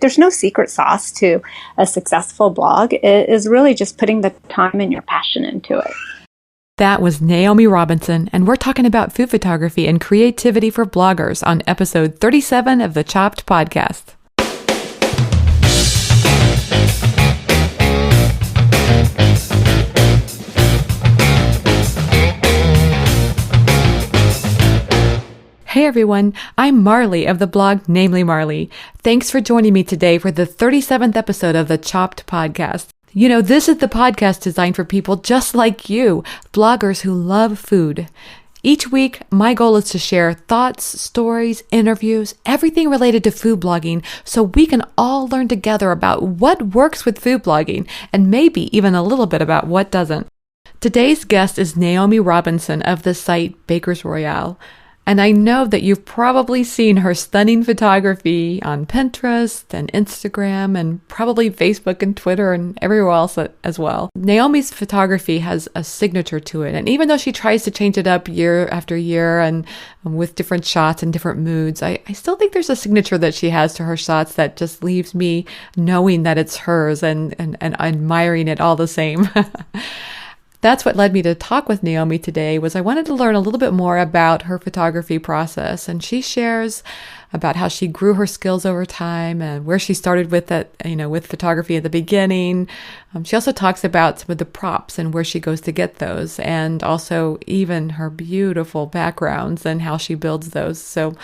there's no secret sauce to a successful blog. It is really just putting the time and your passion into it. That was Naomi Robinson, and we're talking about food photography and creativity for bloggers on episode 37 of the Chopped podcast. Hey everyone, I'm Marley of the blog Namely Marley. Thanks for joining me today for the 37th episode of the Chopped podcast. You know, this is the podcast designed for people just like you, bloggers who love food. Each week, my goal is to share thoughts, stories, interviews, everything related to food blogging so we can all learn together about what works with food blogging and maybe even a little bit about what doesn't. Today's guest is Naomi Robinson of the site Baker's Royale. And I know that you've probably seen her stunning photography on Pinterest and Instagram and probably Facebook and Twitter and everywhere else as well. Naomi's photography has a signature to it. And even though she tries to change it up year after year and with different shots and different moods, I still think there's a signature that she has to her shots that just leaves me knowing that it's hers and admiring it all the same. That's what led me to talk with Naomi today, was I wanted to learn a little bit more about her photography process. And she shares about how she grew her skills over time and where she started with that, with photography at the beginning. She also talks about some of the props and where she goes to get those, and also even her beautiful backgrounds and how she builds those. So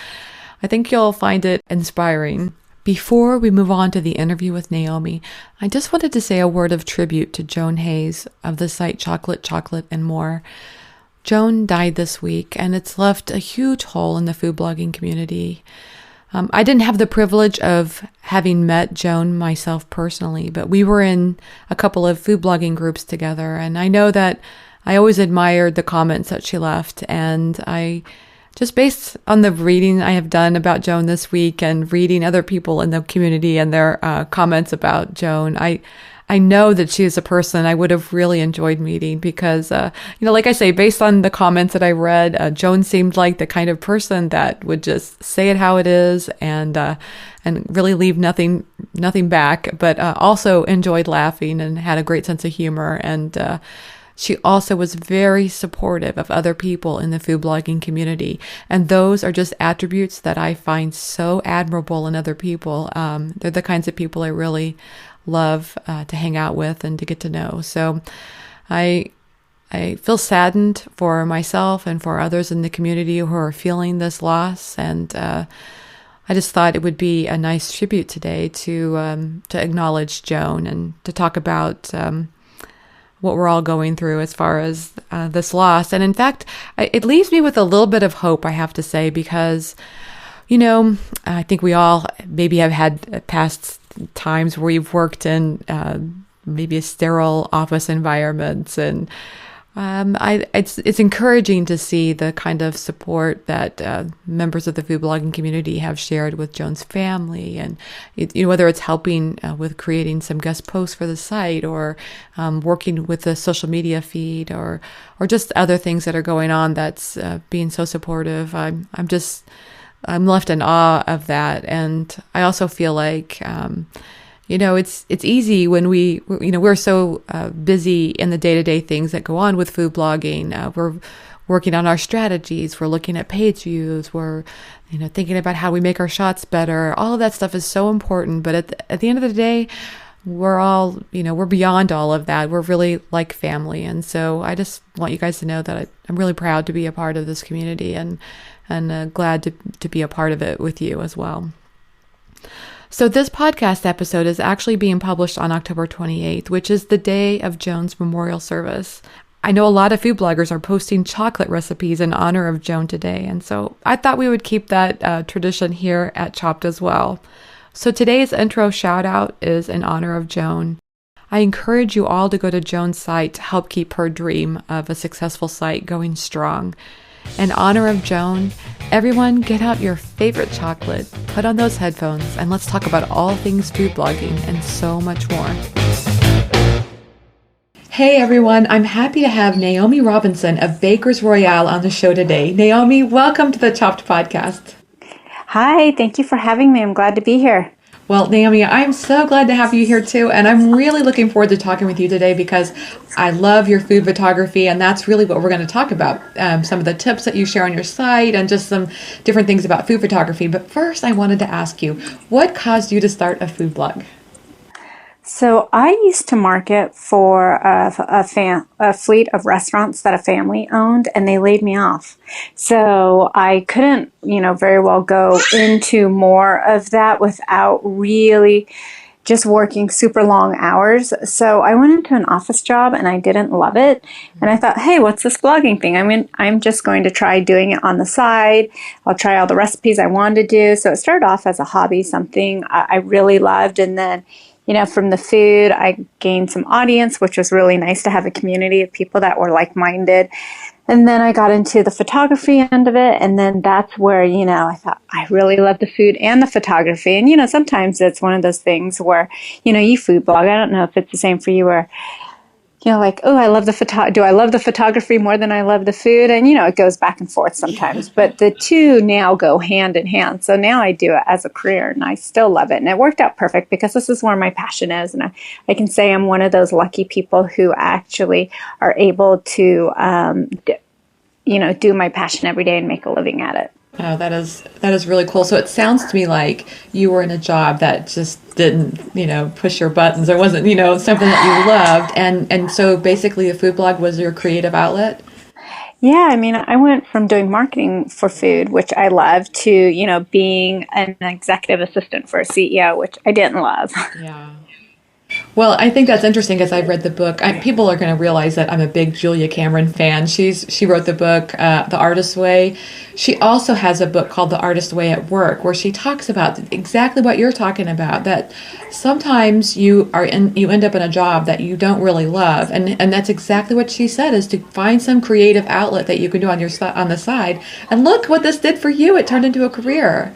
I think you'll find it inspiring. Before we move on to the interview with Naomi, I just wanted to say a word of tribute to Joan Hayes of the site Chocolate and More. Joan died this week, and it's left a huge hole in the food blogging community. I didn't have the privilege of having met Joan myself personally, but we were in a couple of food blogging groups together, and I know that I always admired the comments that she left, and just based on the reading I have done about Joan this week and reading other people in the community and their comments about Joan, I know that she is a person I would have really enjoyed meeting because, like I say, based on the comments that I read, Joan seemed like the kind of person that would just say it how it is and really leave nothing back, but also enjoyed laughing and had a great sense of humor. And she also was very supportive of other people in the food blogging community. And those are just attributes that I find so admirable in other people. They're the kinds of people I really love to hang out with and to get to know. So I feel saddened for myself and for others in the community who are feeling this loss. And I just thought it would be a nice tribute today to acknowledge Joan and to talk about what we're all going through as far as this loss. And in fact, it leaves me with a little bit of hope, I have to say, because, I think we all maybe have had past times where we've worked in maybe a sterile office environments, and it's encouraging to see the kind of support that members of the food blogging community have shared with Joan's family, and whether it's helping with creating some guest posts for the site, or working with the social media feed, or just other things that are going on that's being so supportive. I'm left in awe of that, and I also feel like it's easy when we're so busy in the day-to-day things that go on with food blogging. We're working on our strategies. We're looking at page views. We're, thinking about how we make our shots better. All of that stuff is so important. But at the end of the day, we're all, we're beyond all of that. We're really like family. And so I just want you guys to know that I'm really proud to be a part of this community and glad to be a part of it with you as well. So this podcast episode is actually being published on October 28th, which is the day of Joan's memorial service. I know a lot of food bloggers are posting chocolate recipes in honor of Joan today, and so I thought we would keep that tradition here at Chopped as well. So today's intro shout out is in honor of Joan. I encourage you all to go to Joan's site to help keep her dream of a successful site going strong. In honor of Joan, everyone get out your favorite chocolate, put on those headphones, and let's talk about all things food blogging and so much more. Hey everyone, I'm happy to have Naomi Robinson of Baker's Royale on the show today. Naomi, welcome to the Chopped podcast. Hi, thank you for having me. I'm glad to be here. Well, Naomi, I'm so glad to have you here too. And I'm really looking forward to talking with you today because I love your food photography. And that's really what we're going to talk about. Some of the tips that you share on your site and just some different things about food photography. But first, I wanted to ask you, what caused you to start a food blog? So I used to market for a fleet of restaurants that a family owned, and they laid me off. So I couldn't, very well go into more of that without really just working super long hours. So I went into an office job and I didn't love it. And I thought, hey, what's this blogging thing? I mean, I'm just going to try doing it on the side. I'll try all the recipes I wanted to do. So it started off as a hobby, something I really loved. And then, from the food, I gained some audience, which was really nice to have a community of people that were like-minded. And then I got into the photography end of it. And then that's where, I thought I really love the food and the photography. And, sometimes it's one of those things where, you food blog. I don't know if it's the same for you where, like, oh, I love the do I love the photography more than I love the food? And, it goes back and forth sometimes. But the two now go hand in hand. So now I do it as a career and I still love it. And it worked out perfect because this is where my passion is. And I can say I'm one of those lucky people who actually are able to, do my passion every day and make a living at it. Oh, that is really cool. So it sounds to me like you were in a job that just didn't, push your buttons. It wasn't, something that you loved. And so basically a food blog was your creative outlet? Yeah, I mean, I went from doing marketing for food, which I love, to, being an executive assistant for a CEO, which I didn't love. Yeah. Well, I think that's interesting because I've read the book. People are going to realize that I'm a big Julia Cameron fan. She wrote the book, The Artist's Way. She also has a book called The Artist's Way at Work, where she talks about exactly what you're talking about, that sometimes you end up in a job that you don't really love. And that's exactly what she said, is to find some creative outlet that you can do on the side. And look what this did for you. It turned into a career.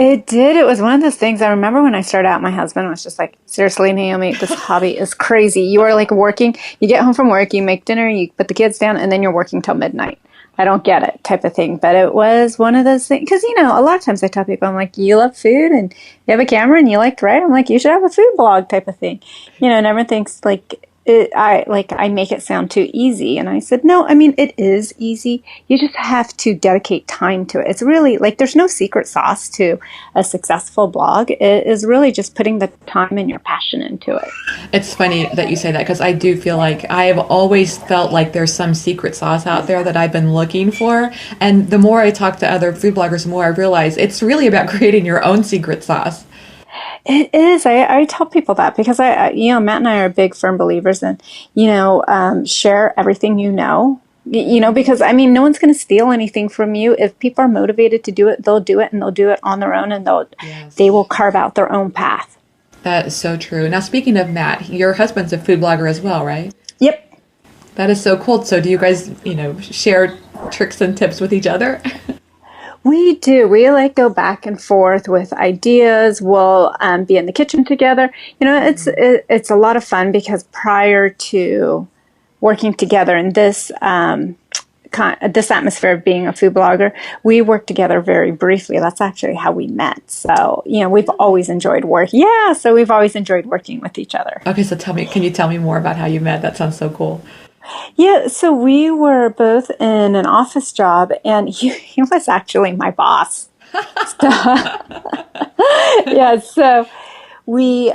It did. It was one of those things. I remember when I started out, my husband was just like, seriously, Naomi, this hobby is crazy. You are like working, you get home from work, you make dinner, you put the kids down, and then you're working till midnight. I don't get it type of thing. But it was one of those things. Because, a lot of times I tell people, I'm like, you love food and you have a camera and you like to write. I'm like, you should have a food blog type of thing. And everyone thinks like, I make it sound too easy. And I said, no, I mean, it is easy. You just have to dedicate time to it. It's really like, there's no secret sauce to a successful blog. It is really just putting the time and your passion into it. It's funny that you say that because I do feel like I have always felt like there's some secret sauce out there that I've been looking for. And the more I talk to other food bloggers, the more I realize it's really about creating your own secret sauce. It is. I tell people that because Matt and I are big firm believers in, share everything because no one's going to steal anything from you. If people are motivated to do it, they'll do it and they'll do it on their own and they will carve out their own path. That is so true. Now, speaking of Matt, your husband's a food blogger as well, right? Yep. That is so cool. So do you guys, share tricks and tips with each other? We do. We go back and forth with ideas. We'll be in the kitchen together. It's a lot of fun because prior to working together in this this atmosphere of being a food blogger, we worked together very briefly. That's actually how we met. So we've always enjoyed work. Yeah, so we've always enjoyed working with each other. Okay, so can you tell me more about how you met? That sounds so cool. Yeah, so we were both in an office job, and he was actually my boss. So we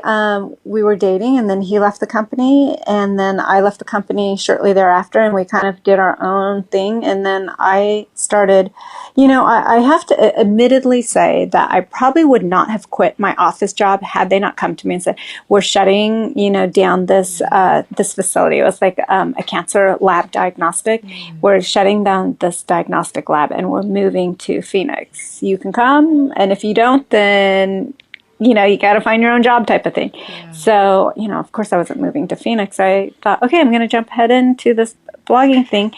were dating, and then he left the company, and then I left the company shortly thereafter, and we kind of did our own thing. And then I started, I have to admittedly say that I probably would not have quit my office job had they not come to me and said, we're shutting, down this facility. It was like a cancer lab diagnostic. We're shutting down this diagnostic lab, and we're moving to Phoenix. You can come, and if you don't, then you got to find your own job type of thing. Yeah. So, of course I wasn't moving to Phoenix. I thought, okay, I'm going to jump head into this blogging thing,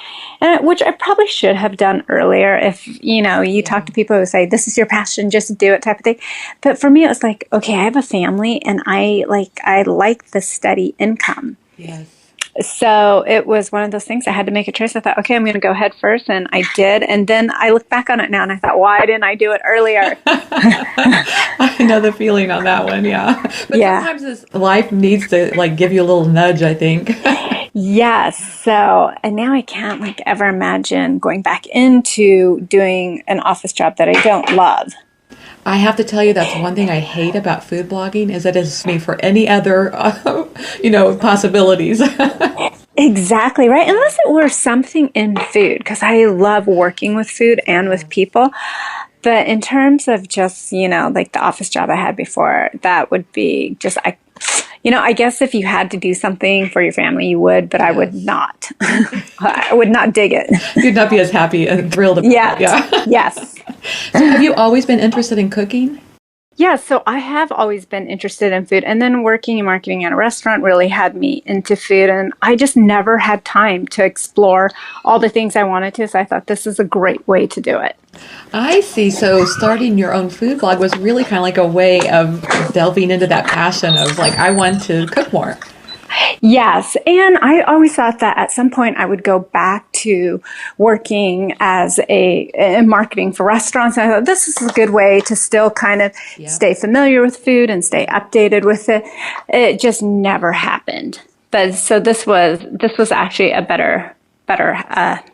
which I probably should have done earlier if, you talk to people who say, this is your passion, just do it type of thing. But for me, it was like, okay, I have a family and I like the steady income. Yes. So it was one of those things I had to make a choice. I thought, okay, I'm going to go head first. And I did. And then I look back on it now and I thought, why didn't I do it earlier? I know the feeling on that one, yeah. But Yeah. sometimes life needs to like give you a little nudge, I think. Yes. So, and now I can't like ever imagine going back into doing an office job that I don't love. I have to tell you, that's one thing I hate about food blogging is that it's me for any other, possibilities. Exactly right. Unless it were something in food, because I love working with food and with people. But in terms of just, like the office job I had before, that would be just, I guess if you had to do something for your family, you would, but I would not. I would not dig it. You'd not be as happy and thrilled about Yeah. it. Yeah. Yes. So have you always been interested in cooking? Yeah, so I have always been interested in food, and then working in marketing at a restaurant really had me into food, and I just never had time to explore all the things I wanted to, so I thought this is a great way to do it. I see. So starting your own food blog was really kind of like a way of delving into that passion of like, I want to cook more. Yes, and I always thought that at some point I would go back to working as in marketing for restaurants. And I thought this is a good way to still kind of stay familiar with food and stay updated with it. It just never happened. But so this was actually a better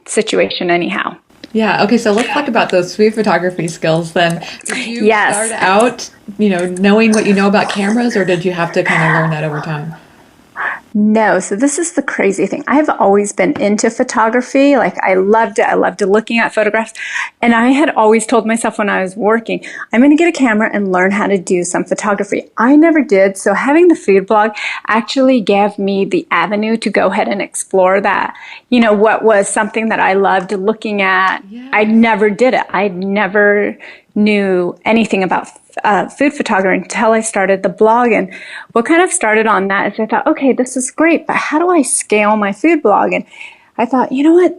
situation anyhow. Yeah. Okay. So let's talk about those food photography skills then. Did you start out, knowing what you know about cameras, or did you have to kind of learn that over time? No, so this is the crazy thing. I've always been into photography. Like I loved it. I loved looking at photographs. And I had always told myself when I was working, I'm going to get a camera and learn how to do some photography. I never did. So having the food blog actually gave me the avenue to go ahead and explore that. What was something that I loved looking at. Yeah. I never did it. I never knew anything about food photography until I started the blog. And what kind of started on that is I thought, okay, this is great, but how do I scale my food blog? And I thought, you know what?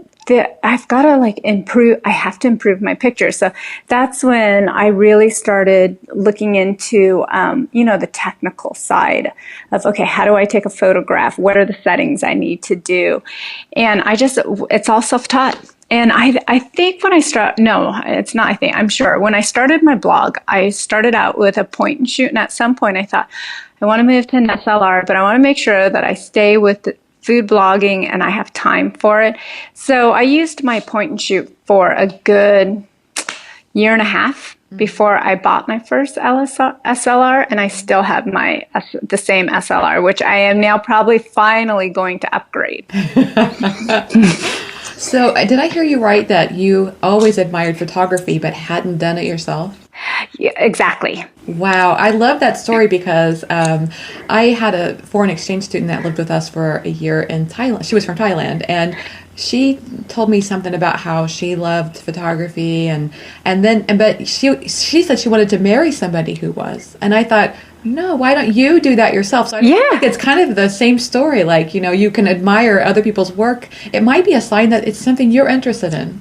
I've got to improve. I have to improve my pictures. So that's when I really started looking into, the technical side of, okay, how do I take a photograph? What are the settings I need to do? And it's all self-taught. And I think when it's not, I'm sure. When I started my blog, I started out with a point and shoot. And at some point I thought, I want to move to an SLR, but I want to make sure that I stay with the food blogging and I have time for it. So I used my point and shoot for a good year and a half before I bought my first SLR, and I still have the same SLR, which I am now probably finally going to upgrade. So did I hear you right that you always admired photography but hadn't done it yourself? Yeah, exactly. Wow. I love that story because I had a foreign exchange student that lived with us for a year in Thailand. She was from Thailand, and she told me something about how she loved photography but she said she wanted to marry somebody who was. And I thought, no, why don't you do that yourself? So I think it's kind of the same story. Like, you can admire other people's work. It might be a sign that it's something you're interested in.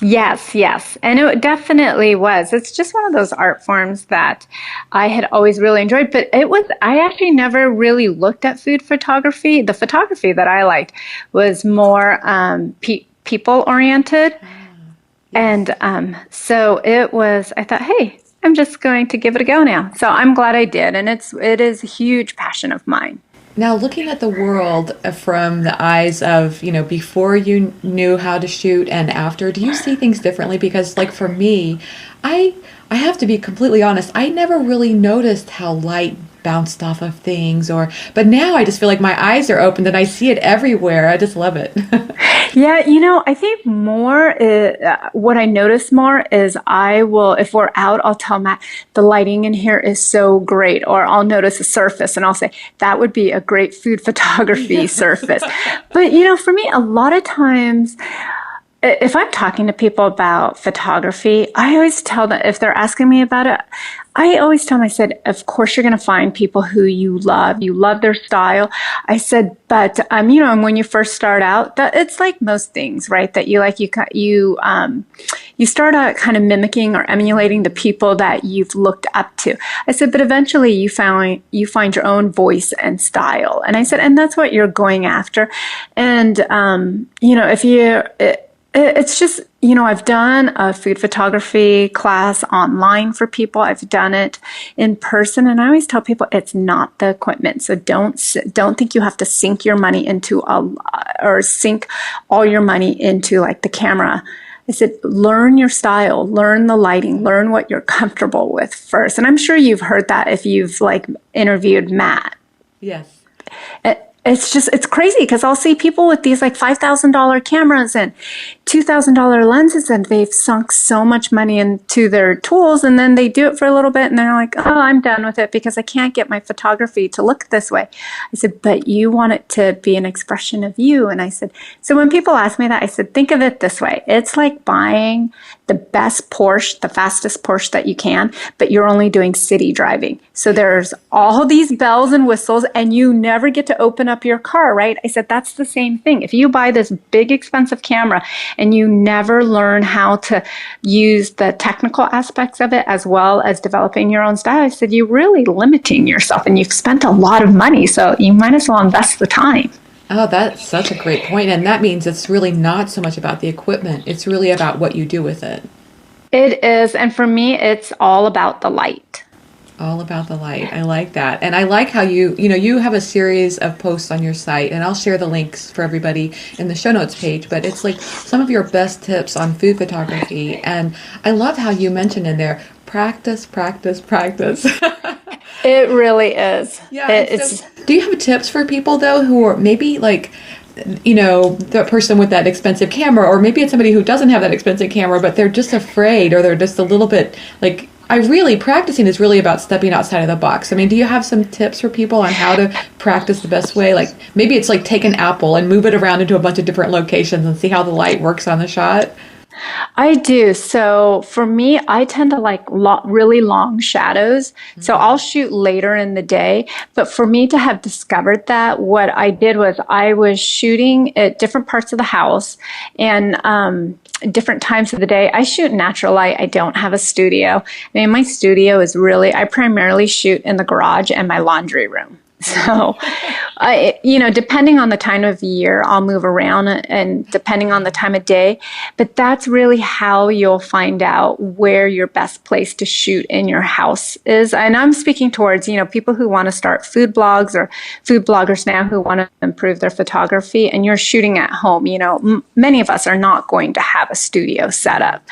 Yes. And it definitely was. It's just one of those art forms that I had always really enjoyed. But I actually never really looked at food photography. The photography that I liked was more people oriented. And so I thought, hey, I'm just going to give it a go now. So I'm glad I did. And it is a huge passion of mine. Now, looking at the world from the eyes of, before you knew how to shoot and after, do you see things differently? Because like for me, I have to be completely honest. I never really noticed how light bounced off of things but now I just feel like my eyes are opened and I see it everywhere. I just love it. Yeah, I think more, what I notice more is if we're out, I'll tell Matt, the lighting in here is so great. Or I'll notice a surface and I'll say, that would be a great food photography surface. But, for me, a lot of times, if I'm talking to people about photography, I always tell them, if they're asking me about it, I always tell them, I said, of course you're going to find people who you love their style. I said, but, and when you first start out, that it's like most things, right? That you start out kind of mimicking or emulating the people that you've looked up to. I said, but eventually you find your own voice and style. And I said, and that's what you're going after. And, if you, it's just, I've done a food photography class online for people. I've done it in person. And I always tell people it's not the equipment. So don't think you have to sink your money into or sink all your money into like the camera. I said, learn your style, learn the lighting, learn what you're comfortable with first. And I'm sure you've heard that if you've like interviewed Matt. Yes. It's crazy because I'll see people with these like $5,000 cameras and $2,000 lenses, and they've sunk so much money into their tools, and then they do it for a little bit and they're like, oh, I'm done with it because I can't get my photography to look this way. I said, but you want it to be an expression of you. And I said, so when people ask me that, I said, think of it this way. It's like buying the best Porsche, the fastest Porsche that you can, but you're only doing city driving. So there's all these bells and whistles and you never get to open up your car, right? I said, that's the same thing. If you buy this big expensive camera and you never learn how to use the technical aspects of it as well as developing your own style, I said, you're really limiting yourself and you've spent a lot of money. So you might as well invest the time. Oh, that's such a great point. And that means it's really not so much about the equipment. It's really about what you do with it. It is. And for me, it's all about the light. All about the light. I like that. And I like how you have a series of posts on your site, and I'll share the links for everybody in the show notes page, but it's like some of your best tips on food photography. And I love how you mentioned in there, practice, practice, practice. It really is. Yeah. So, do you have tips for people though who are maybe like, the person with that expensive camera, or maybe it's somebody who doesn't have that expensive camera, but they're just afraid, or they're just a little bit like, practicing is really about stepping outside of the box. I mean, do you have some tips for people on how to practice the best way? Like maybe it's like take an apple and move it around into a bunch of different locations and see how the light works on the shot. I do. So for me, I tend to like really long shadows. Mm-hmm. So I'll shoot later in the day. But for me to have discovered that, what I did was I was shooting at different parts of the house and different times of the day. I shoot natural light. I don't have a studio. I mean, my studio is I primarily shoot in the garage and my laundry room. So, depending on the time of year, I'll move around and depending on the time of day, but that's really how you'll find out where your best place to shoot in your house is. And I'm speaking towards, people who want to start food blogs or food bloggers now who want to improve their photography, and you're shooting at home. Many of us are not going to have a studio set up.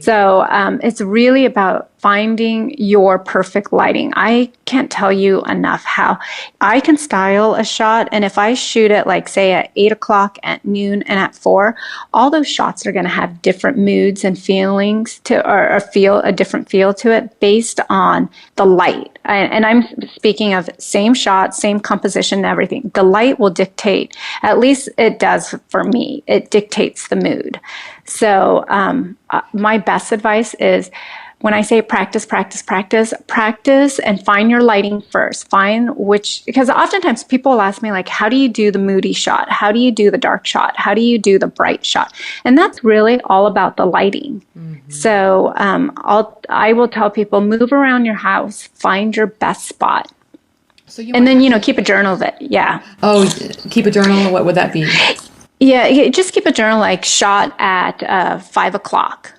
So, it's really about finding your perfect lighting. I can't tell you enough how I can style a shot. And if I shoot it, like say at 8 o'clock, at noon, and at 4, all those shots are going to have different moods and feelings or a different feel to it based on the light. And I'm speaking of same shot, same composition, and everything. The light will dictate, at least it does for me, it dictates the mood. So my best advice is, when I say practice, practice, practice, practice and find your lighting first. Because oftentimes people will ask me, like, how do you do the moody shot? How do you do the dark shot? How do you do the bright shot? And that's really all about the lighting. Mm-hmm. So I will tell people, move around your house, find your best spot. And then, keep a journal of it. Yeah. Oh, keep a journal. What would that be? Yeah, just keep a journal, like shot at 5 o'clock.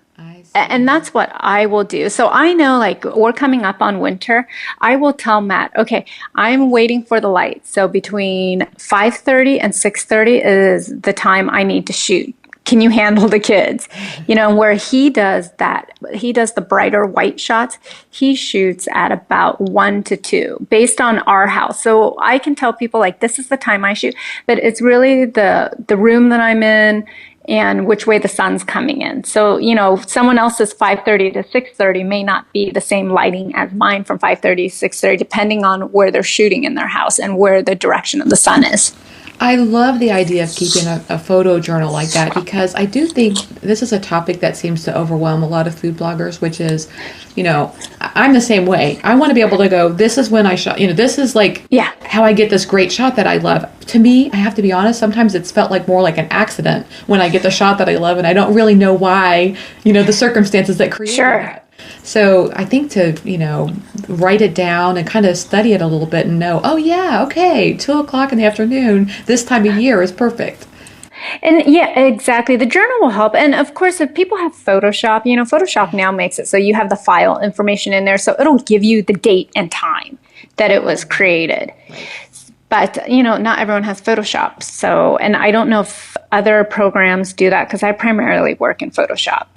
And that's what I will do. So I know, like, we're coming up on winter. I will tell Matt, okay, I'm waiting for the light. So between 5:30 and 6:30 is the time I need to shoot. Can you handle the kids? Where he does the brighter white shots, he shoots at about 1 to 2 based on our house. So I can tell people, like, this is the time I shoot, but it's really the room that I'm in and which way the sun's coming in. So, someone else's 5:30 to 6:30 may not be the same lighting as mine from 5:30 to 6:30, depending on where they're shooting in their house and where the direction of the sun is. I love the idea of keeping a photo journal like that because I do think this is a topic that seems to overwhelm a lot of food bloggers, which is, I'm the same way. I want to be able to go, this is when I shot, this is like Yeah. how I get this great shot that I love. To me, I have to be honest, sometimes it's felt like more like an accident when I get the shot that I love and I don't really know why, the circumstances that created Sure. that. So I think to, write it down and kind of study it a little bit and know, oh yeah, okay, 2:00 in the afternoon, this time of year is perfect. And yeah, exactly. The journal will help. And of course, if people have Photoshop, Photoshop now makes it so you have the file information in there. So it'll give you the date and time that it was created. But, not everyone has Photoshop. So, and I don't know if other programs do that because I primarily work in Photoshop.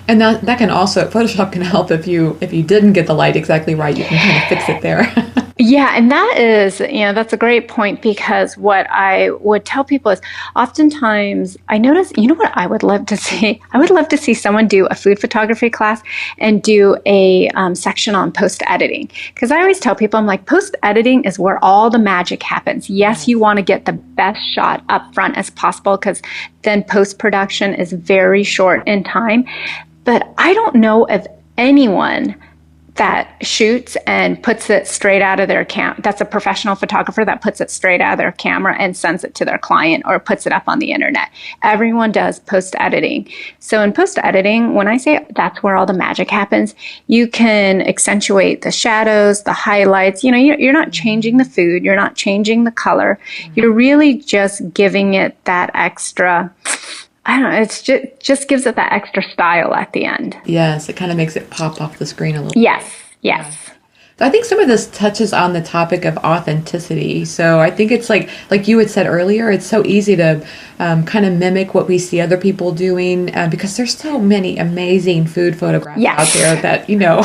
And that can also, Photoshop can help if you didn't get the light exactly right, you can kind of fix it there. Yeah, and that's a great point because what I would tell people is oftentimes I notice, what I would love to see? I would love to see someone do a food photography class and do a section on post-editing. Because I always tell people, I'm like, post-editing is where all the magic happens. Yes, you want to get the best shot up front as possible because then post-production is very short in time. But I don't know of anyone that shoots and puts it straight out of their that's a professional photographer that puts it straight out of their camera and sends it to their client or puts it up on the internet. Everyone does post-editing. So in post-editing, when I say that's where all the magic happens, you can accentuate the shadows, the highlights. You're not changing the food. You're not changing the color. You're really just giving it that extra, I don't know, it's just gives it that extra style at the end. Yes, it kind of makes it pop off the screen a little. Yes. I think some of this touches on the topic of authenticity. So I think it's like you had said earlier, it's so easy to kind of mimic what we see other people doing because there's so many amazing food photographs out there that,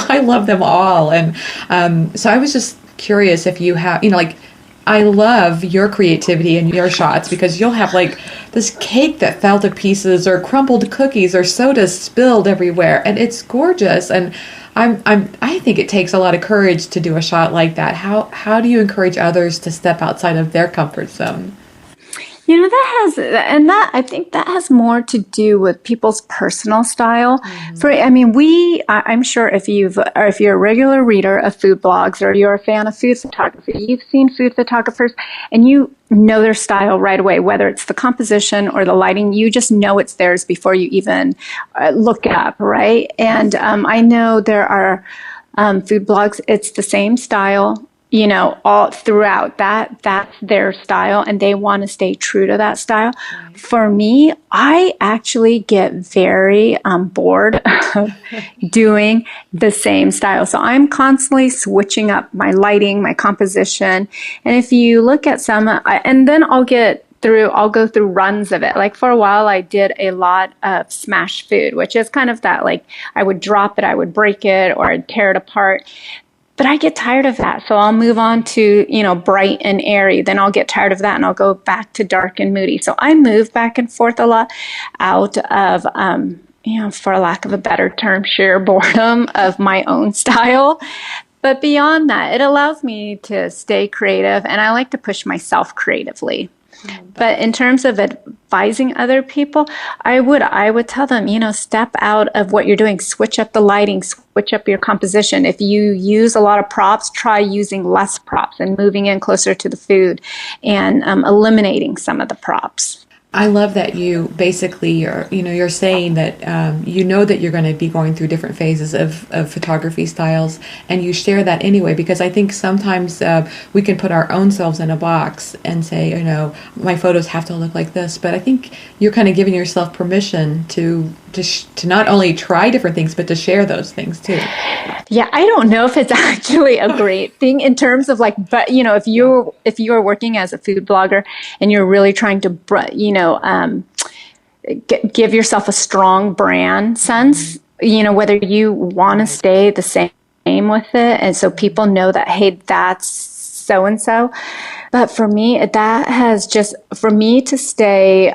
I love them all. And so I was just curious if you have, I love your creativity and your shots because you'll have like this cake that fell to pieces or crumpled cookies or soda spilled everywhere. And it's gorgeous. And I think it takes a lot of courage to do a shot like that. How do you encourage others to step outside of their comfort zone? I think that has more to do with people's personal style. I'm sure if you're a regular reader of food blogs or you're a fan of food photography, you've seen food photographers and you know their style right away, whether it's the composition or the lighting, you just know it's theirs before you even look it up, right? And I know there are food blogs, it's the same style, all throughout that's their style and they want to stay true to that style. Right. For me, I actually get very bored of doing the same style. So I'm constantly switching up my lighting, my composition. And if you look at and then I'll go through runs of it. Like for a while, I did a lot of smash food, which is kind of that, like I would drop it, I would break it or I'd tear it apart. But I get tired of that. So I'll move on to, bright and airy. Then I'll get tired of that and I'll go back to dark and moody. So I move back and forth a lot out of, for lack of a better term, sheer boredom of my own style. But beyond that, it allows me to stay creative and I like to push myself creatively. But in terms of advising other people, I would tell them, step out of what you're doing, switch up the lighting, switch up your composition. If you use a lot of props, try using less props and moving in closer to the food and eliminating some of the props. I love that you basically you're saying that that you're going to be going through different phases of photography styles, and you share that anyway because I think sometimes we can put our own selves in a box and say my photos have to look like this, but I think you're kind of giving yourself permission to not only try different things but to share those things too. Yeah, I don't know if it's actually a great thing in terms of but if you're working as a food blogger and you're really trying to give yourself a strong brand sense, whether you want to stay the same with it and so people know that, hey, that's so and so. But for me, for me to stay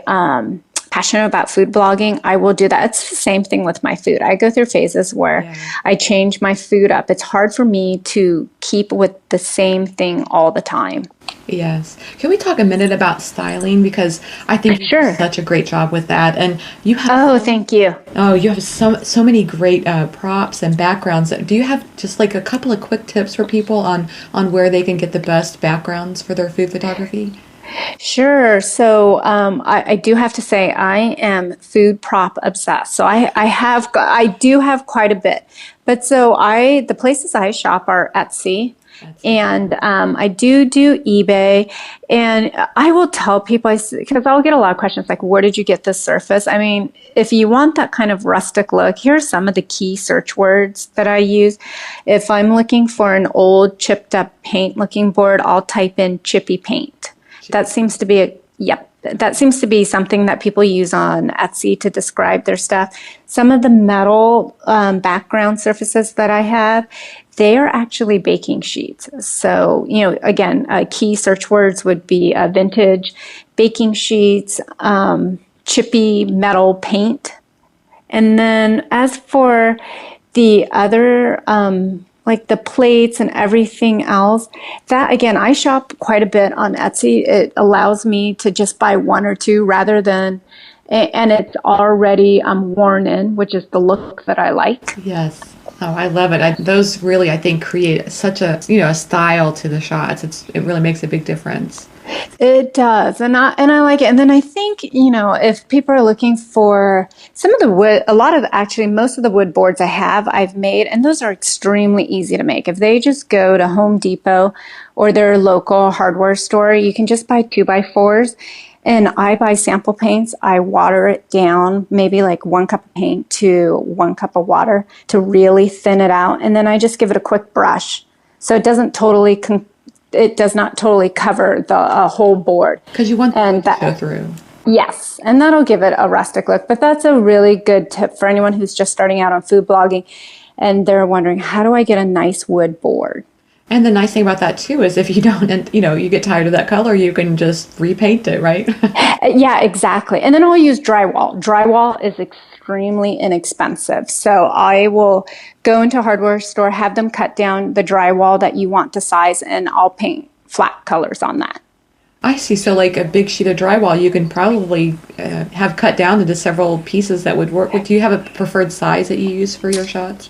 passionate about food blogging, I will do that. It's the same thing with my food. I go through phases where I change my food up. It's hard for me to keep with the same thing all the time. Yes. Can we talk a minute about styling? Because I think you do Sure. such a great job with that. And you have Oh, thank you. you have so many great props and backgrounds. Do you have just like a couple of quick tips for people on where they can get the best backgrounds for their food photography? Sure. So I do have to say I am food prop obsessed. So I do have quite a bit. But so the places I shop are Etsy. That's it. And I do eBay, and I will tell people because I'll get a lot of questions like, "Where did you get this surface?" I mean, if you want that kind of rustic look, here's some of the key search words that I use. If I'm looking for an old chipped up paint looking board, I'll type in chippy paint. That seems to be yep. That seems to be something that people use on Etsy to describe their stuff. Some of the metal background surfaces that I have, they are actually baking sheets. So, again, key search words would be vintage, baking sheets, chippy metal paint. And then as for the other, like the plates and everything else, that again, I shop quite a bit on Etsy. It allows me to just buy one or two rather than, and it's already worn in, which is the look that I like. Yes. Oh, I love it. Those really, I think, create such a style to the shots. It really makes a big difference. It does, and I like it. And then I think if people are looking for some of the wood, actually most of the wood boards I've made, and those are extremely easy to make. If they just go to Home Depot or their local hardware store, you can just buy 2x4s. And I buy sample paints. I water it down, maybe like 1 cup of paint to 1 cup of water to really thin it out, and then I just give it a quick brush, so it does not totally cover the whole board. Because you want and that to go through. Yes, and that'll give it a rustic look. But that's a really good tip for anyone who's just starting out on food blogging and they're wondering, how do I get a nice wood board? And the nice thing about that too is if you don't, and you get tired of that color, you can just repaint it, right? Yeah, exactly. And then I'll use drywall. Drywall is extremely inexpensive. So I will go into a hardware store, have them cut down the drywall that you want to size, and I'll paint flat colors on that. I see. So like a big sheet of drywall, you can probably have cut down into several pieces that would work. Do you have a preferred size that you use for your shots?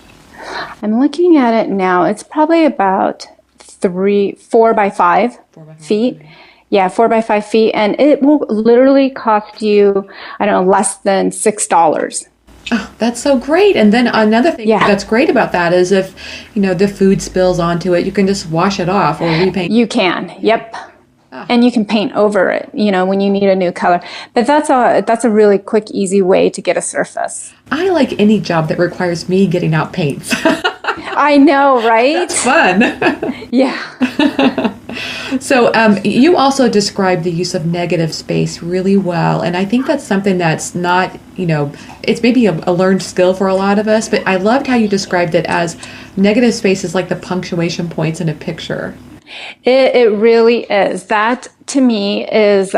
I'm looking at it now. It's probably about 4 by 5 feet. Yeah, 4 by 5 feet. And it will literally cost you, I don't know, less than $6. Oh, that's so great. And then another thing that's great about that is if, the food spills onto it, you can just wash it off or repaint. You can. Yep. And you can paint over it, when you need a new color. But that's a really quick, easy way to get a surface. I like any job that requires me getting out paints. I know, right? That's fun. Yeah. So you also describe the use of negative space really well. And I think that's something that's not, it's maybe a learned skill for a lot of us. But I loved how you described it as negative space is like the punctuation points in a picture. It really is. That to me is,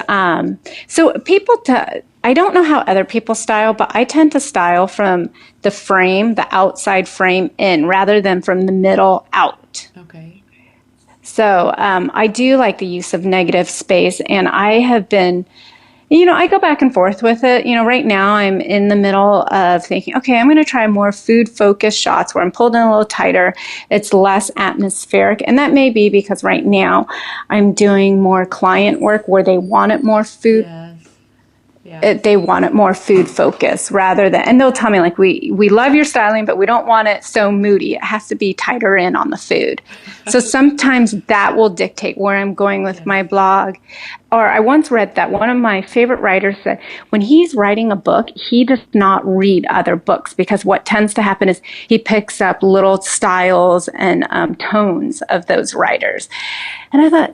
so I don't know how other people style, but I tend to style from the outside frame in rather than from the middle out. Okay. So I do like the use of negative space, and I have been, I go back and forth with it. Right now I'm in the middle of thinking, okay, I'm going to try more food-focused shots where I'm pulled in a little tighter. It's less atmospheric. And that may be because right now I'm doing more client work where they want it more food. Yes. Yeah. They want it more food focused rather than, and they'll tell me like, we love your styling, but we don't want it so moody. It has to be tighter in on the food. So sometimes that will dictate where I'm going with my blog. Or I once read that one of my favorite writers said, when he's writing a book, he does not read other books because what tends to happen is he picks up little styles and tones of those writers. And I thought,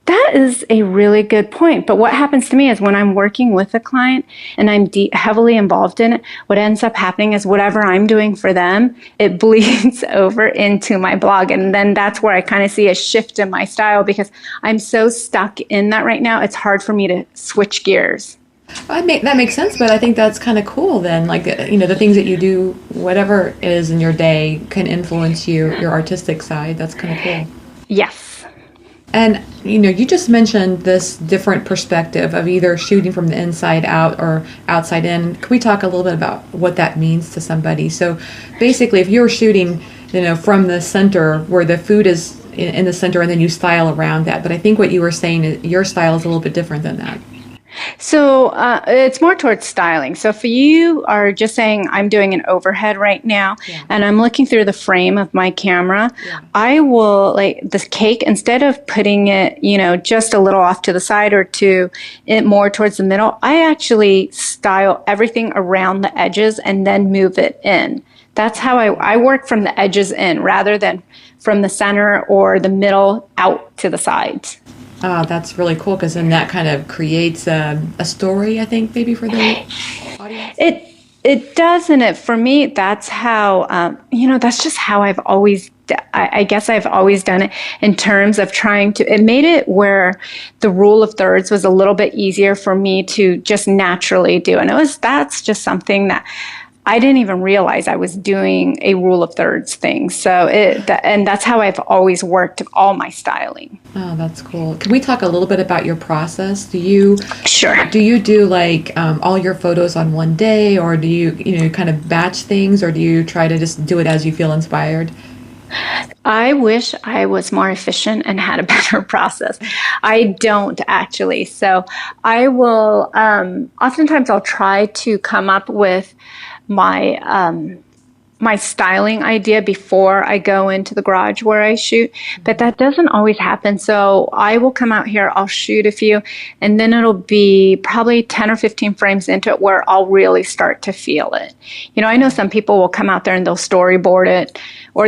that is a really good point. But what happens to me is when I'm working with a client and I'm heavily involved in it, what ends up happening is whatever I'm doing for them, it bleeds over into my blog. And then that's where I kind of see a shift in my style because I'm so stuck in that right now. It's hard for me to switch gears. That makes sense, but I think that's kind of cool then. Like, the things that you do, whatever it is in your day, can influence your artistic side. That's kind of cool. Yes. And, you just mentioned this different perspective of either shooting from the inside out or outside in. Can we talk a little bit about what that means to somebody? So basically, if you're shooting, from the center where the food is in the center and then you style around that. But I think what you were saying is your style is a little bit different than that. So it's more towards styling. So if you are just saying, I'm doing an overhead right now, and I'm looking through the frame of my camera, I will, like this cake, instead of putting it, just a little off to the side or to it more towards the middle, I actually style everything around the edges and then move it in. That's how I work from the edges in rather than from the center or the middle out to the sides. That's really cool because then that kind of creates a story, I think, maybe for the audience. It does, and for me, that's how that's just how I've always. I guess I've always done it in terms of trying to. It made it where the rule of thirds was a little bit easier for me to just naturally do, and that's just something that I didn't even realize I was doing a rule of thirds thing. So and that's how I've always worked all my styling. Oh, that's cool. Can we talk a little bit about your process? Sure. Do you do like all your photos on one day, or do you kind of batch things, or do you try to just do it as you feel inspired? I wish I was more efficient and had a better process. I don't actually. So I will, oftentimes I'll try to come up with my styling idea before I go into the garage where I shoot, but that doesn't always happen. So I will come out here, I'll shoot a few, and then it'll be probably 10 or 15 frames into it where I'll really start to feel it. I know some people will come out there and they'll storyboard it or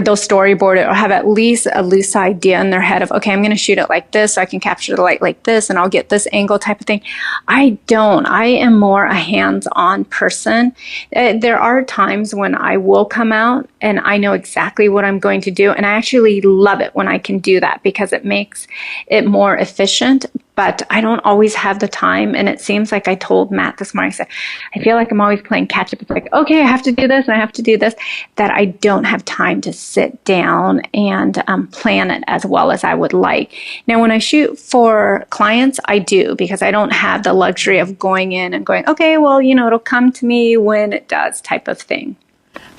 have at least a loose idea in their head of, okay, I'm going to shoot it like this so I can capture the light like this and I'll get this angle type of thing. I don't. I am more a hands-on person. There are times when I will come out and I know exactly what I'm going to do, and I actually love it when I can do that because it makes it more efficient. But I don't always have the time, and it seems like I told Matt this morning, I said, I feel like I'm always playing catch up. It's like, okay, I have to do this and I have to do this, that I don't have time to sit down and plan it as well as I would like. Now, when I shoot for clients, I do, because I don't have the luxury of going in and going, okay, well, it'll come to me when it does type of thing.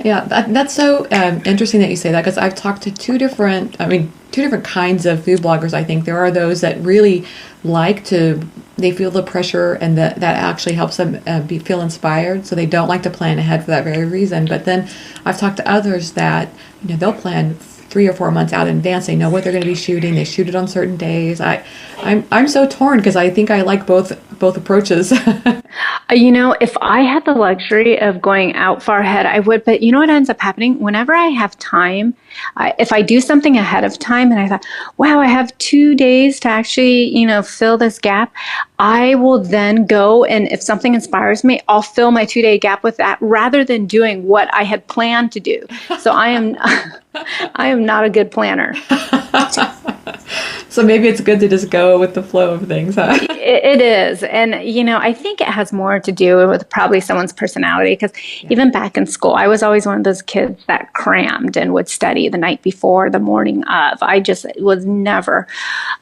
Yeah, that's so interesting that you say that, because I've talked to two different kinds of food bloggers. I think there are those that really they feel the pressure, and that actually helps them feel inspired, so they don't like to plan ahead for that very reason. But then I've talked to others that they'll plan 3 or 4 months out in advance. They know what they're going to be shooting. They shoot it on certain days. I'm so torn because I think I like both approaches. If I had the luxury of going out far ahead, I would. But what ends up happening whenever I have time, if I do something ahead of time and I thought, wow, I have 2 days to actually, fill this gap, I will then go, and if something inspires me, I'll fill my 2-day gap with that rather than doing what I had planned to do. So I am not a good planner. So maybe it's good to just go with the flow of things, huh? It is. And, I think it has more to do with probably someone's personality, because even back in school, I was always one of those kids that crammed and would study the night before, the morning of. I just was never,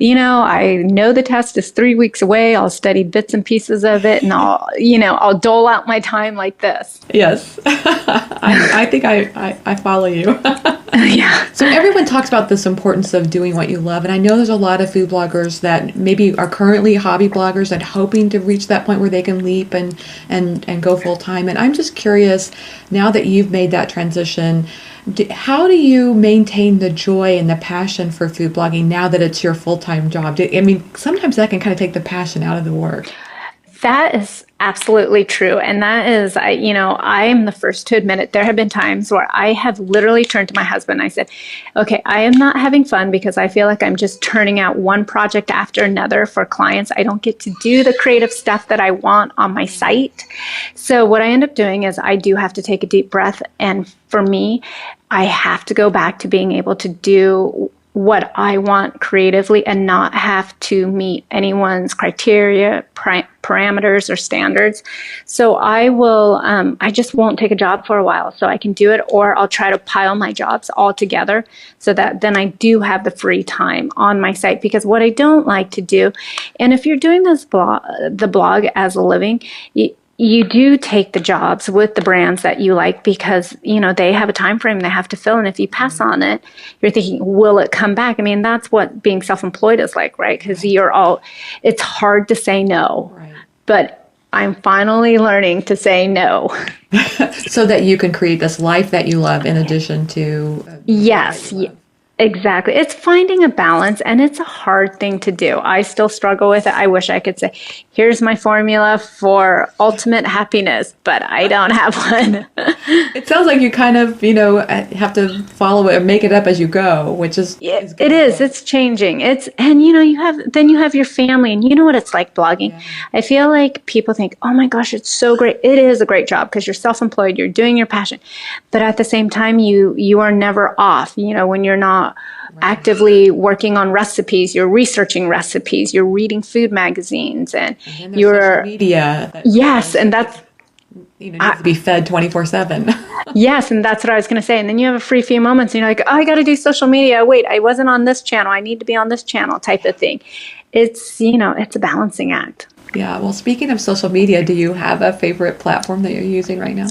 I know the test is 3 weeks away. I'll study bits and pieces of it, and I'll dole out my time like this. Yes. I think I follow you. Yeah. So everyone talks about this importance of doing what you love. And I know there's a lot of food bloggers that maybe are currently hobby bloggers and hoping to reach that point where they can leap and go full time. And I'm just curious, now that you've made that transition, how do you maintain the joy and the passion for food blogging now that it's your full-time job? Sometimes that can kind of take the passion out of the work. That is absolutely true. And that is, I am the first to admit it. There have been times where I have literally turned to my husband and I said, okay, I am not having fun because I feel like I'm just turning out one project after another for clients. I don't get to do the creative stuff that I want on my site. So what I end up doing is I do have to take a deep breath. And for me, I have to go back to being able to do what I want creatively and not have to meet anyone's criteria, parameters, or standards. So I just won't take a job for a while so I can do it, or I'll try to pile my jobs all together so that then I do have the free time on my site. Because what I don't like to do, and if you're doing the blog as a living, you do take the jobs with the brands that you like because, they have a time frame they have to fill. And if you pass on it, you're thinking, will it come back? I mean, that's what being self-employed is like, right? Because it's hard to say no. Right. But I'm finally learning to say no. So that you can create this life that you love in addition to... Yes. Exactly. It's finding a balance, and it's a hard thing to do. I still struggle with it. I wish I could say, here's my formula for ultimate happiness, but I don't have one. It sounds like you kind of, have to follow it and make it up as you go, which is good. It is. It's changing. You have your family, and you know what it's like blogging. Yeah. I feel like people think, oh my gosh, it's so great. It is a great job because you're self-employed, you're doing your passion. But at the same time, you are never off, when you're not actively working on recipes, you're researching recipes, you're reading food magazines, and you're social media. Yes, and that's needs to be fed 24/7. Yes, and that's what I was going to say. And then you have a free few moments, and you're like, oh, I got to do social media. Wait, I wasn't on this channel. I need to be on this channel, type of thing. It's it's a balancing act. Yeah. Well, speaking of social media, do you have a favorite platform that you're using right now?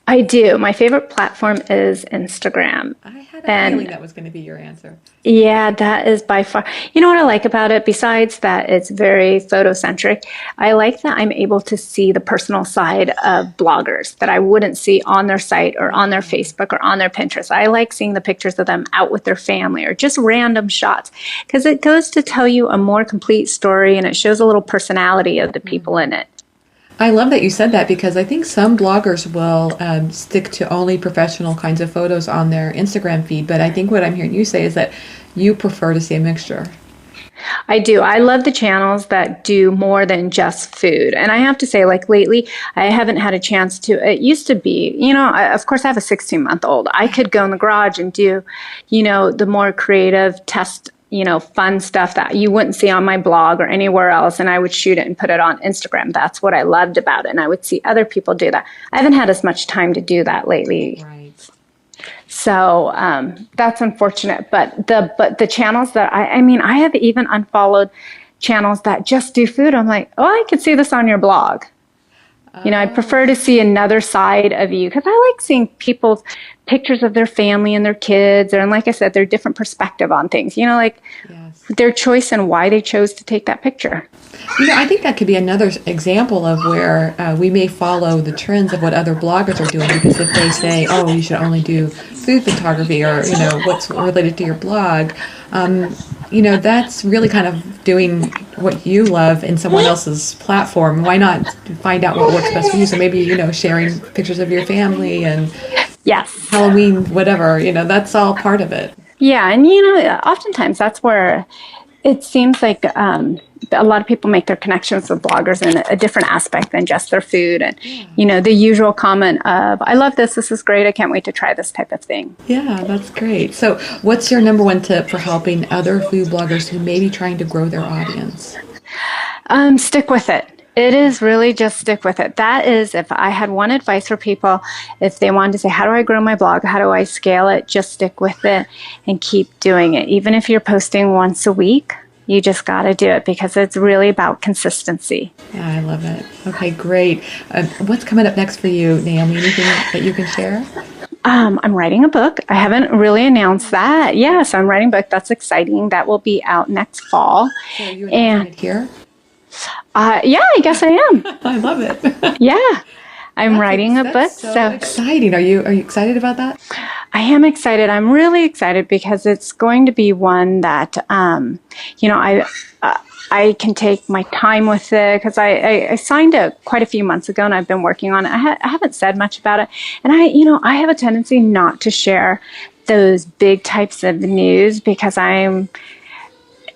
I do. My favorite platform is Instagram. I had a feeling that was going to be your answer. Yeah, that is by far. You know what I like about it? Besides that it's very photocentric, I like that I'm able to see the personal side of bloggers that I wouldn't see on their site or on their Facebook or on their Pinterest. I like seeing the pictures of them out with their family or just random shots because it goes to tell you a more complete story and it shows a little personality of the people in it. I love that you said that because I think some bloggers will stick to only professional kinds of photos on their Instagram feed. But I think what I'm hearing you say is that you prefer to see a mixture. I do. I love the channels that do more than just food. And I have to say, like lately, I haven't had a chance to. It used to be, of course, I have a 16-month-old. I could go in the garage and do, the more creative test fun stuff that you wouldn't see on my blog or anywhere else. And I would shoot it and put it on Instagram. That's what I loved about it. And I would see other people do that. I haven't had as much time to do that lately. Right. So that's unfortunate. But the channels that I have even unfollowed channels that just do food. I'm like, oh, I could see this on your blog. I prefer to see another side of you because I like seeing people's pictures of their family and their kids, and like I said, their different perspective on things, their choice and why they chose to take that picture. I think that could be another example of where we may follow the trends of what other bloggers are doing, because if they say, oh, you should only do food photography or, what's related to your blog, that's really kind of doing what you love in someone else's platform. Why not find out what works best for you? So maybe, sharing pictures of your family and yes, Halloween, whatever, that's all part of it. Yeah. And, oftentimes that's where it seems like a lot of people make their connections with bloggers in a different aspect than just their food. And, the usual comment of, I love this. This is great. I can't wait to try this type of thing. Yeah, that's great. So what's your number one tip for helping other food bloggers who may be trying to grow their audience? Stick with it. It is really just stick with it. That is, if I had one advice for people, if they wanted to say, how do I grow my blog? How do I scale it? Just stick with it and keep doing it. Even if you're posting once a week, you just got to do it because it's really about consistency. Yeah, I love it. Okay, great. What's coming up next for you, Naomi? Anything that you can share? I'm writing a book. I haven't really announced that. Yes, I'm writing a book. That's exciting. That will be out next fall. So are you announcing it here? Yeah, I guess I am. I love it. Yeah, I'm writing a book. So exciting. Are you excited about that? I am excited. I'm really excited because it's going to be one that, I can take my time with it because I signed it quite a few months ago and I've been working on it. I haven't said much about it. And I have a tendency not to share those big types of news because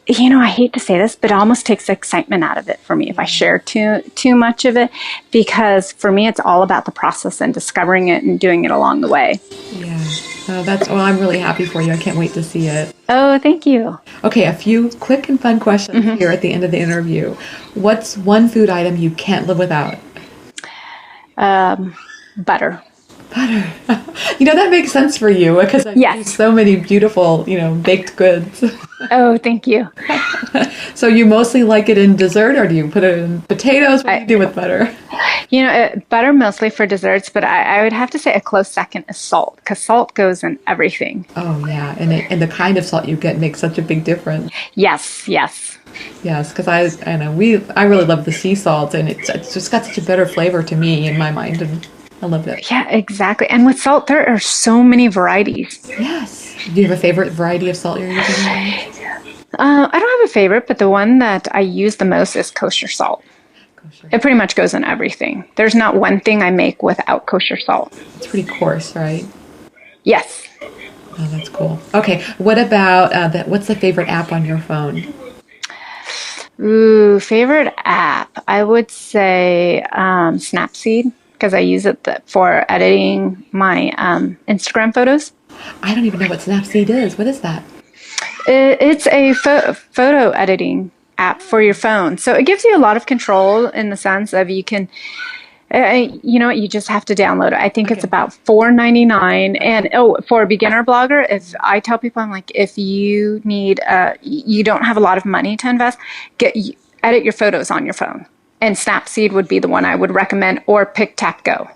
I hate to say this, but it almost takes the excitement out of it for me if I share too much of it, because for me, it's all about the process and discovering it and doing it along the way. Yeah. I'm really happy for you. I can't wait to see it. Oh, thank you. Okay, a few quick and fun questions here at the end of the interview. What's one food item you can't live without? Butter. Butter. That makes sense for you because I use so many beautiful, baked goods. Oh, thank you. So you mostly like it in dessert, or do you put it in potatoes? What do you do with butter? Butter mostly for desserts, but I would have to say a close second is salt, because salt goes in everything. Oh, yeah. And the kind of salt you get makes such a big difference. Yes. Yes, because I really love the sea salt, and it's just got such a better flavor to me in my mind, and I love it. Yeah, exactly. And with salt, there are so many varieties. Yes. Do you have a favorite variety of salt you're using? I don't have a favorite, but the one that I use the most is kosher salt. Kosher. It pretty much goes in everything. There's not one thing I make without kosher salt. It's pretty coarse, right? Yes. Oh, that's cool. Okay. What about what's the favorite app on your phone? Ooh, favorite app? I would say Snapseed, because I use it for editing my Instagram photos. I don't even know what Snapseed is. What is that? It's a photo editing app for your phone. So it gives you a lot of control in the sense of you can, you just have to download it. I think it's about $4.99. And for a beginner blogger, if I tell people, I'm like, if you need, you don't have a lot of money to invest, edit your photos on your phone. And Snapseed would be the one I would recommend, or PicTapGo.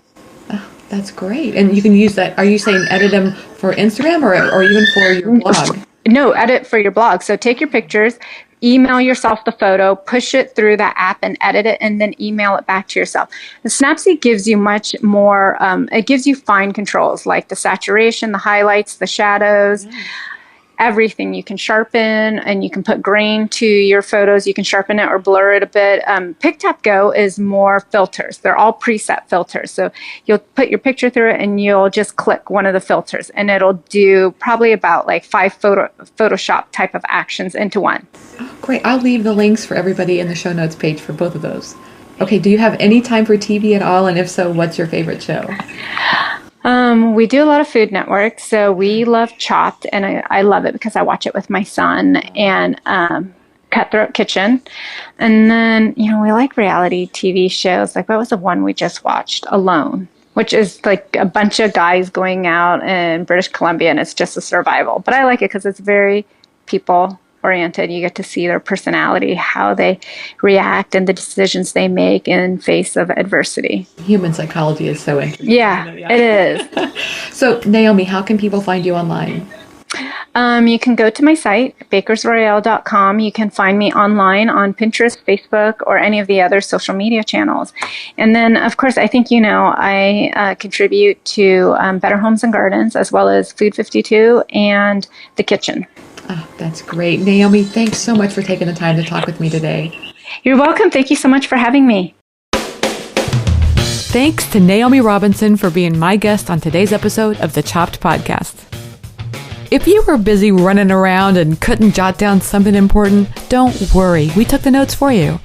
Oh, that's great. And you can use that. Are you saying edit them for Instagram or even for your blog? No, edit for your blog. So take your pictures, email yourself the photo, push it through that app and edit it, and then email it back to yourself. The Snapseed gives you much more, it gives you fine controls like the saturation, the highlights, the shadows. Everything. You can sharpen, and you can put grain to your photos. You can sharpen it or blur it a bit. PicTapGo is more filters. They're all preset filters. So you'll put your picture through it, and you'll just click one of the filters, and it'll do probably about like 5 Photoshop type of actions into one. Oh, great. I'll leave the links for everybody in the show notes page for both of those. Okay. Do you have any time for TV at all? And if so, what's your favorite show? We do a lot of Food Network, so we love Chopped, and I love it because I watch it with my son, and Cutthroat Kitchen. And then, we like reality TV shows. Like, what was the one we just watched? Alone, which is like a bunch of guys going out in British Columbia, and it's just a survival. But I like it because it's very people-oriented. You get to see their personality, how they react, and the decisions they make in face of adversity. Human psychology is so interesting. Yeah, it is. So, Naomi, how can people find you online? You can go to my site, bakersroyale.com. You can find me online on Pinterest, Facebook, or any of the other social media channels. And then, of course, I think I contribute to Better Homes and Gardens, as well as Food 52 and The Kitchen. Oh, that's great. Naomi, thanks so much for taking the time to talk with me today. You're welcome. Thank you so much for having me. Thanks to Naomi Robinson for being my guest on today's episode of the Chopped Podcast. If you were busy running around and couldn't jot down something important, don't worry. We took the notes for you.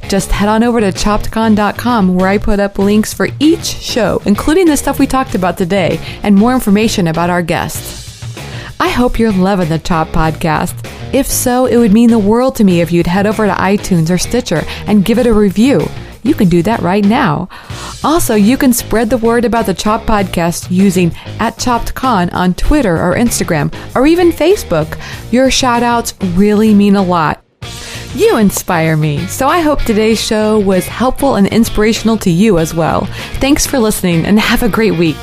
Just head on over to choppedcon.com, where I put up links for each show, including the stuff we talked about today, and more information about our guests. I hope you're loving the Chopped Podcast. If so, it would mean the world to me if you'd head over to iTunes or Stitcher and give it a review. You can do that right now. Also, you can spread the word about the Chopped Podcast using @ChoppedCon on Twitter or Instagram, or even Facebook. Your shout-outs really mean a lot. You inspire me, so I hope today's show was helpful and inspirational to you as well. Thanks for listening, and have a great week.